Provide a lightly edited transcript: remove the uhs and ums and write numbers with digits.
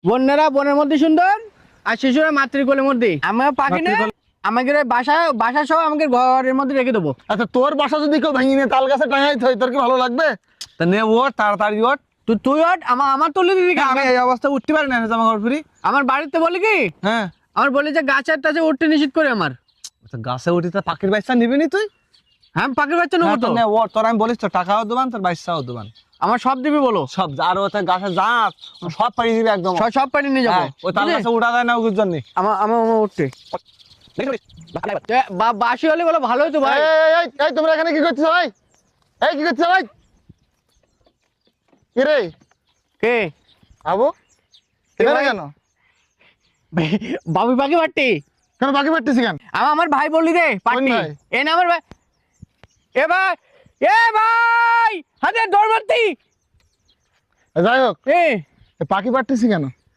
বন্যারা বনের মধ্যে সুন্দর আর শিশুরা মাতৃকোলের মধ্যে। আমার পাখি না আমাকে বাসা সহ আমাকে ঘরের মধ্যে রেখে দেবো। আচ্ছা তোর বাসা যদি কেউ ভেঙে নিয়ে তাল গাছে টাঙাই থই তোর কি ভালো লাগবে? তা নে ওঠ তাড়াতাড়ি ওঠ। তুই ওঠ, আমার তুলে দিবি। আমি এই অবস্থা উঠতে পারি না জামা কাপড় ফ্রি। আমার বাড়িতে বলি কি, হ্যাঁ আমার বলি যে গাছের টাছে উঠতে নিষেধ করে আমার। আচ্ছা গাছে উঠি তা পাখির বাচ্চা নিবি নি তুই? হ্যাঁ পাখির বাচ্চা নেবো তো। নে ওঠ, তোর আমি বলিস তো টাকাও দেবান তোর বাচ্চাও দেবান। আমার সব দিবি বলো। সব আর ওতে গাছে জাত সব পাড়িয়ে দিবি একদম। সব পানি নিয়ে যাবো। ওই তাল গাছে উঠা যায় না ওগুলোর জন্য। আমার উঠতে বাসি হলে বলো ভালো হতো ভাই। এই তোমরা এখানে কি করছো ভাই? এই কি করছো ভাই? কি রে কে আবু এখানে কেন? বাবু পাখি বাট্টি কেন পাখি পাটতেছি কেন? আমার ভাই বললি রে পাট্টি। ভাই? এ না আমার ভাই। এ ভাই হাতে দৌড় মারতি। যাই হোক এ পাখি পাটতেছি কেন?